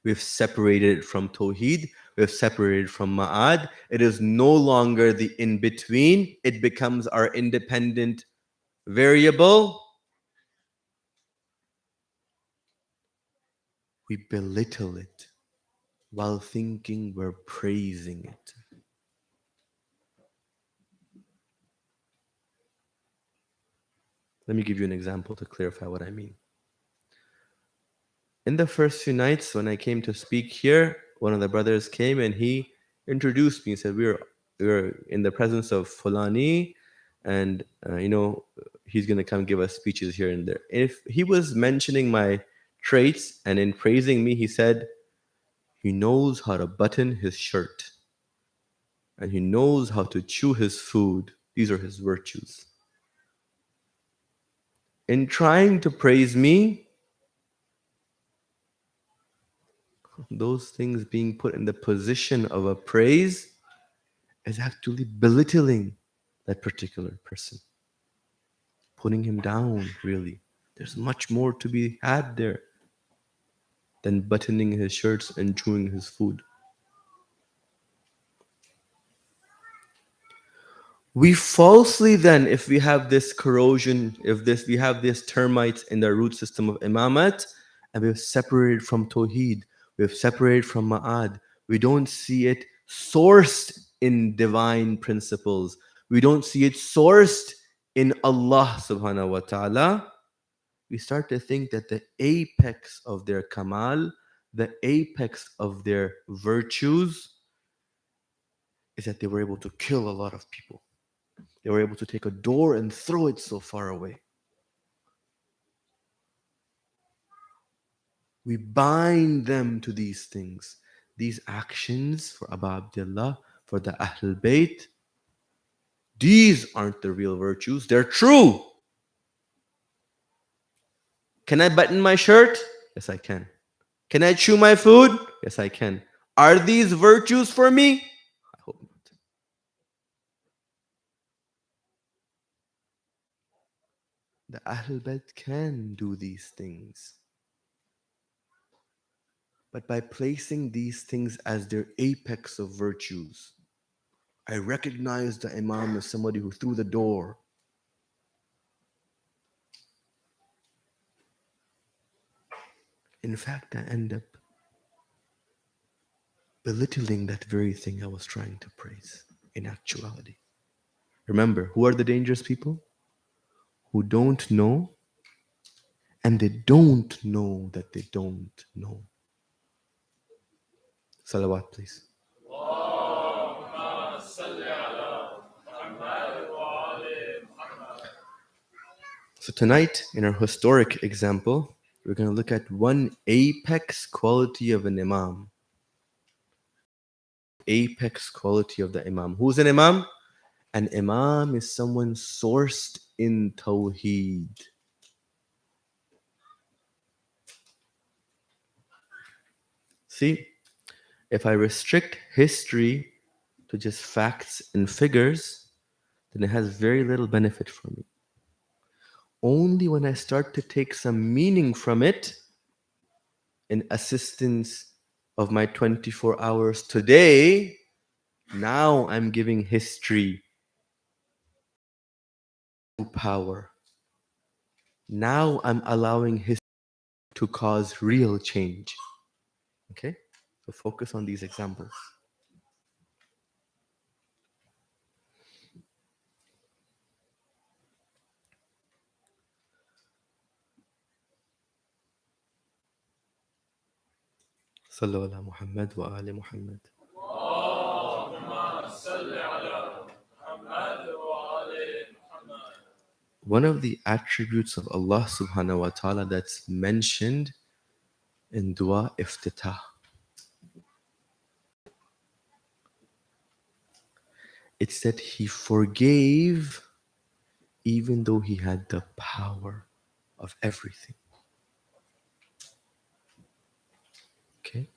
we've separated it from Tawheed, we've separated from Ma'ad. It is no longer the in between, it becomes our independent variable. We belittle it while thinking we're praising it. Let me give you an example to clarify what I mean. In the first few nights when I came to speak here, one of the brothers came and he introduced me. He said, we're in the presence of Fulani, and he's going to come give us speeches here and there. If he was mentioning my traits and in praising me, he said, he knows how to button his shirt and he knows how to chew his food. These are his virtues. In trying to praise me, those things being put in the position of a praise is actually belittling that particular person, putting him down, really. There's much more to be had there than buttoning his shirts and chewing his food. We falsely then, if we have this corrosion, we have this termites in the root system of imamat, and we've separated from Tawheed, we've separated from Ma'ad, we don't see it sourced in divine principles, we don't see it sourced in Allah subhanahu wa ta'ala, we start to think that the apex of their kamal, the apex of their virtues, is that they were able to kill a lot of people. They were able to take a door and throw it so far away. We bind them to these things, these actions for Abu Abdullah, for the Ahlul Bayt. These aren't the real virtues, they're true. Can I button my shirt? Yes, I can. Can I chew my food? Yes, I can. Are these virtues for me? I hope not. The Ahlul Bayt can do these things. But by placing these things as their apex of virtues, I recognize the Imam as somebody who threw the door. In fact, I end up belittling that very thing I was trying to praise in actuality. Remember, who are the dangerous people? Who don't know, and they don't know that they don't know. Salawat, please. So tonight, in our historic example, we're going to look at one apex quality of an imam. Apex quality of the imam. Who's an imam? An imam is someone sourced in Tawheed. See, if I restrict history to just facts and figures, then it has very little benefit for me. Only when I start to take some meaning from it in assistance of my 24 hours today, Now I'm giving history power. Now I'm allowing history to cause real change. Okay? So focus on these examples. Sallu ala Muhammad wa ali Muhammad. One of the attributes of Allah subhanahu wa ta'ala that's mentioned in dua iftitah, it's that He forgave even though He had the power of everything. Okay?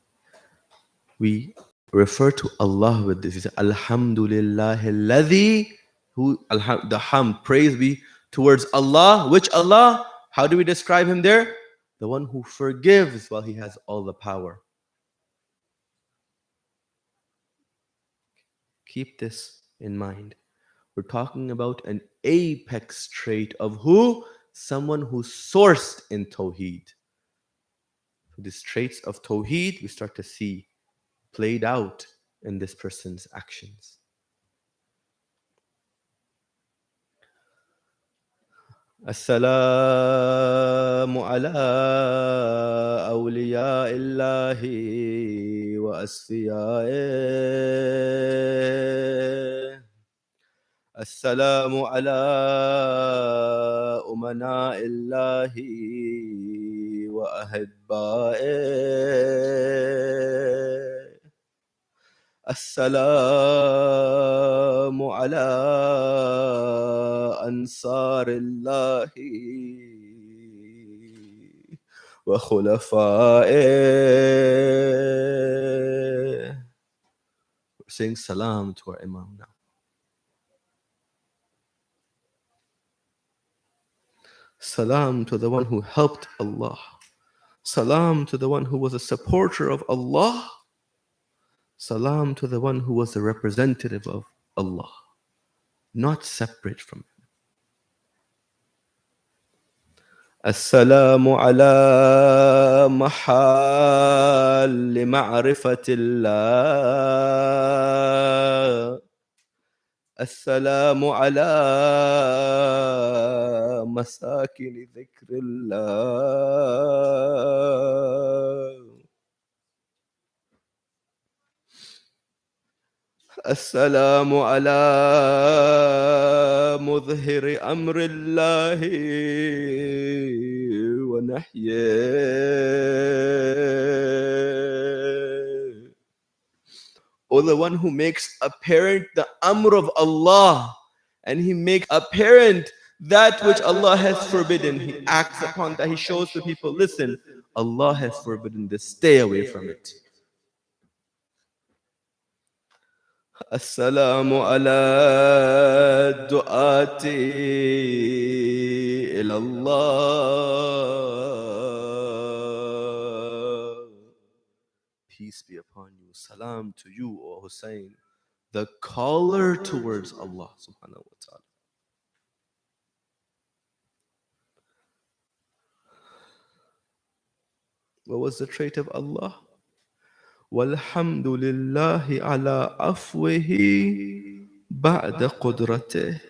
We refer to Allah with this. He said, Alhamdulillah alladhi, who the hamd, praise be towards Allah. Which Allah? How do we describe Him there? The one who forgives while He has all the power. Keep this in mind. We're talking about an apex trait of who? Someone who's sourced in Tawheed. So these traits of Tawheed we start to see played out in this person's actions. Assalamu ala awliya illahi wa asfiya'ih. Assalamu ala umana illahi wa ahibba'ih. Assalamu ala ansar illahi wa khulafa'ih. We're saying salam to our Imam now. Salam to the one who helped Allah. Salam to the one who was a supporter of Allah. Salam to the one who was the representative of Allah, not separate from Him. Assalamu ala mahal ma'rifatillah. Assalamu ala masakin dhikrillah. Assalamu ala mudhhiri amrillahi wa nahyih. Or the one who makes apparent the amr of Allah, and he makes apparent that which Allah has forbidden. He acts upon that. He shows to people, listen, Allah has forbidden this, stay away from it. Assalamu ala du'ati ilallah. Peace be upon you. Salam to you, O Hussein, the caller towards Allah subhanahu wa ta'ala. What was the trait of Allah? Walhamdulillahi ala afwihi ba'da qudratih.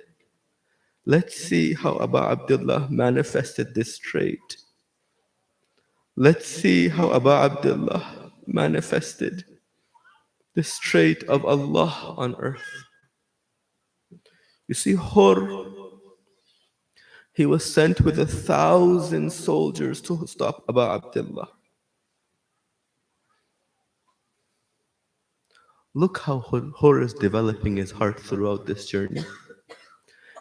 Let's see how Abu Abdullah manifested this trait. Let's see how Abu Abdullah manifested this trait of Allah on earth. You see, Hur, he was sent with 1,000 soldiers to stop Abu Abdullah. Look how Hur is developing his heart throughout this journey.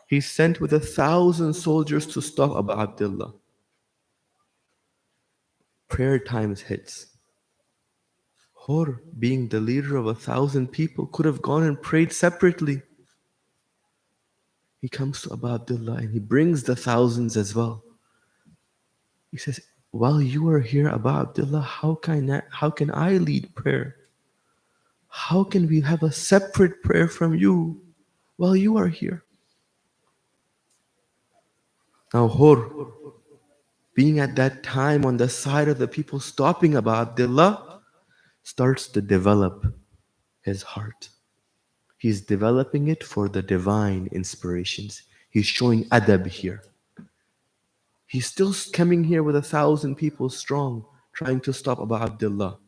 He's sent with 1,000 soldiers to stop Abu Abdullah. Prayer times hits. Hur, being the leader of 1,000 people, could have gone and prayed separately. He comes to Abu Abdullah and he brings the thousands as well. He says, while you are here, Abu Abdullah, how can I lead prayer? How can we have a separate prayer from you while you are here? Now, Hur, being at that time on the side of the people stopping Abu Abdullah, starts to develop his heart. He's developing it for the divine inspirations. He's showing adab here. He's still coming here with 1,000 people strong, trying to stop Abu Abdullah.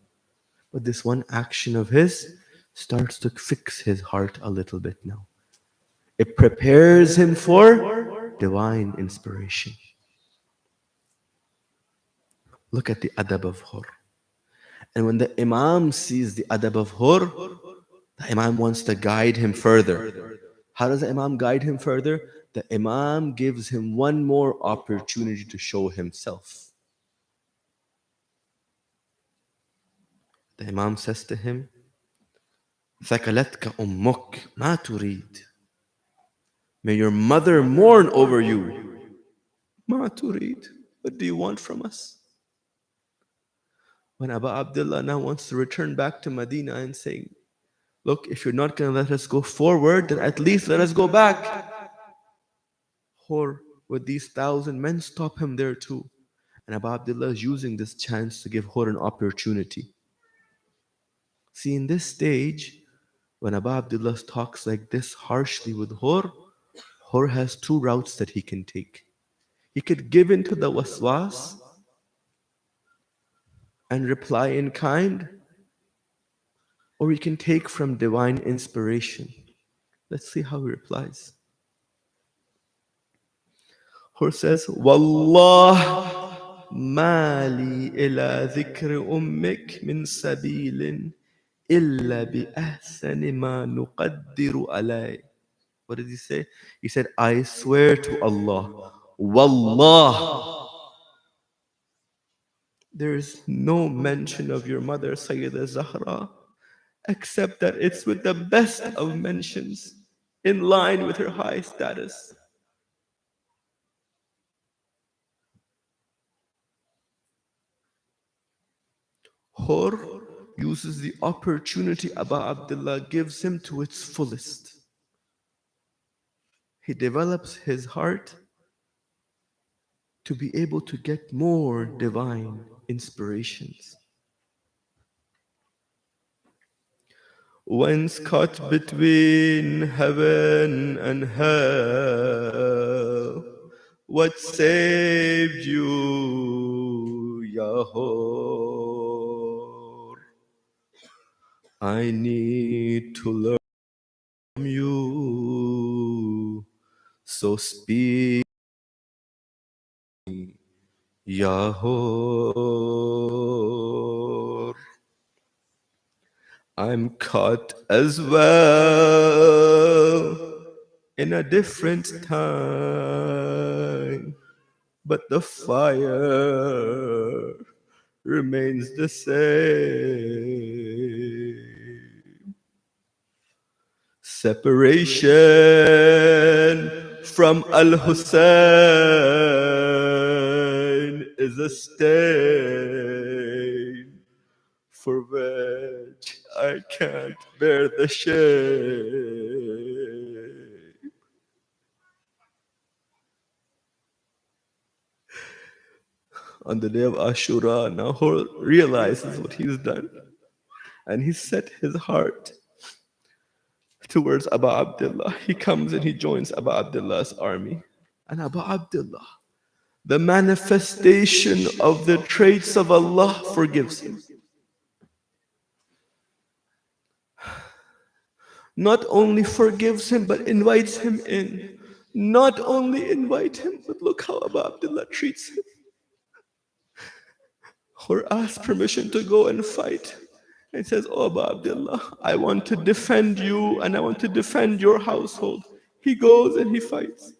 But this one action of his starts to fix his heart a little bit now. It prepares him for divine inspiration. Look at the adab of Hur. And when the Imam sees the adab of Hur, the Imam wants to guide him further. How does the Imam guide him further? The Imam gives him one more opportunity to show himself. The Imam says to him, ثَكَلَتْكَ أُمُّكَ مَا تُرِيد. May your mother mourn over you. مَا تُرِيد. What do you want from us? When Abu Abdullah now wants to return back to Medina and saying, look, if you're not going to let us go forward, then at least let us go back. Hur, with these 1,000 men, stop him there too. And Abu Abdullah is using this chance to give Hur an opportunity. See, in this stage, when Abu Abdullah talks like this harshly with Hur, Hur has two routes that he can take. He could give in to the waswas and reply in kind, or he can take from divine inspiration. Let's see how he replies. Hur says, Wallah mali ila dhikri ummik min sabilin illa bi ahsani ma nuqaddiru alay. What did he say? He said, I swear to Allah, Wallah, there is no mention of your mother, Sayyidah Zahra, except that it's with the best of mentions, in line with her high status. Hur uses the opportunity Abu Abdullah gives him to its fullest. He develops his heart to be able to get more divine inspirations. Once caught between heaven and hell, what saved you, Yahor? I need to learn from you, so speak, Yahor. I'm caught as well in a different time, but the fire remains the same. Separation from Al-Hussein is a stain for which I can't bear the shame. On the day of Ashura, Nahor realizes what he's done, and he set his heart towards Abu Abdullah. He comes and he joins Abu Abdullah's army. And Abu Abdullah, the manifestation of the traits of Allah, forgives him. Not only forgives him, but invites him in. Not only invite him, but look how Abu Abdullah treats him. Or asks permission to go and fight. And says, oh Abu Abdullah, I want to defend you and I want to defend your household. He goes and he fights.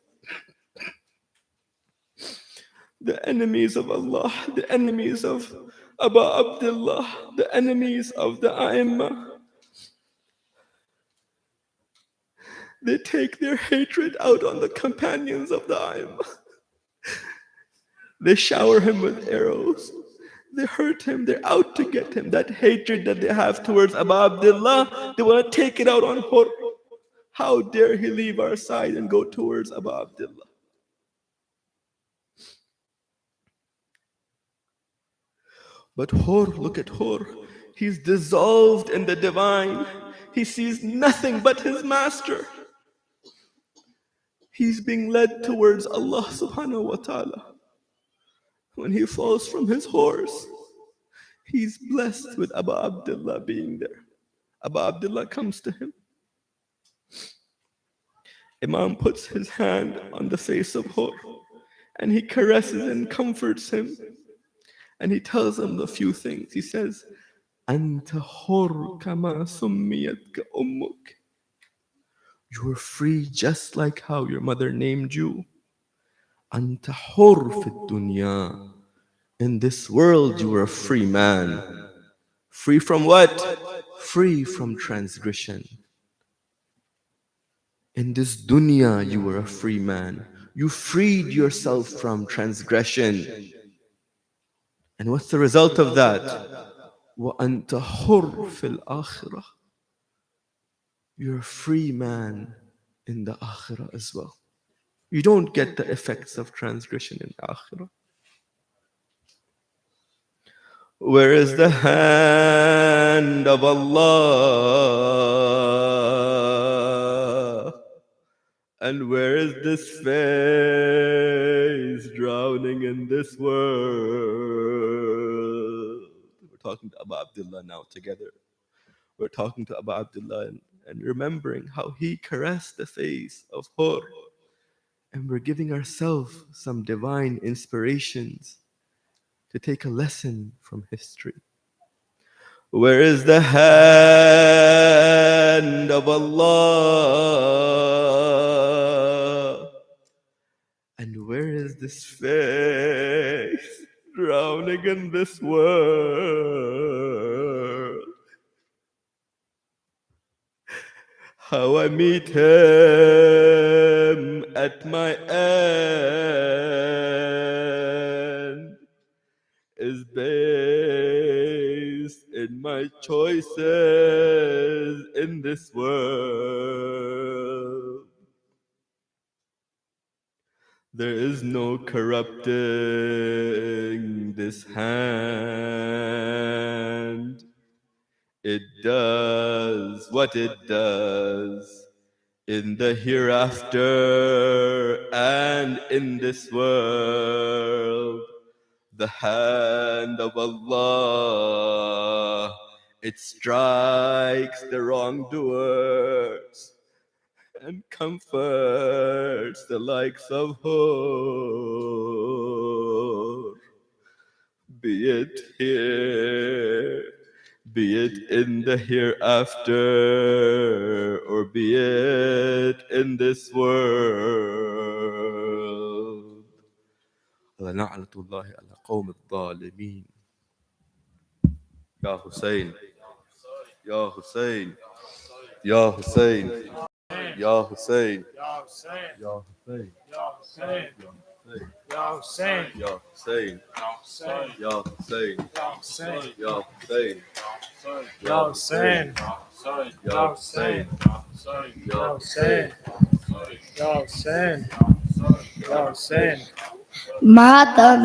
The enemies of Allah, the enemies of Abu Abdullah, the enemies of the Ayyam, they take their hatred out on the companions of the Ayyam. They shower him with arrows. They hurt him. They're out to get him. That hatred that they have towards Abu Abdullah, they want to take it out on Hur. How dare he leave our side and go towards Abu Abdullah? But Hur, look at Hur. He's dissolved in the divine. He sees nothing but his master. He's being led towards Allah subhanahu wa ta'ala. When he falls from his horse, he's blessed with Abu Abdullah being there. Abu Abdullah comes to him. Imam puts his hand on the face of Hur and he caresses and comforts him. And he tells him a few things. He says, Anta Hur kama summiyatka ummuk. You are free just like how your mother named you. Anta Hur fi dunya. In this world you are a free man. Free from what? Free from transgression. In this dunya you were a free man. You freed yourself from transgression. And what's the result of that? وَأَنْتَ حُرٌّ فِي الْآخِرَةِ. You're a free man in the akhirah as well. You don't get the effects of transgression in akhirah. Where is the hand of Allah? And where is this face drowning in this world? We're talking to Abu Abdullah now together. We're talking to Abu Abdullah and remembering how he caressed the face of Hur. And we're giving ourselves some divine inspirations to take a lesson from history. Where is the hand of Allah? And where is this face drowning in this world? How I meet him at my end is based in my choices in this world. There is no corrupting this hand. It does what it does in the hereafter and in this world. The hand of Allah, it strikes the wrongdoers and comforts the likes of Hur. Be it here, be it in the hereafter, or be it in this world. لعنة الله على قوم الظالمين. يا حسين يا حسين يا حسين يا حسين يا حسين يا حسين يا حسين يا حسين يا حسين يا حسين يا حسين يا حسين يا حسين يا حسين يا حسين मातम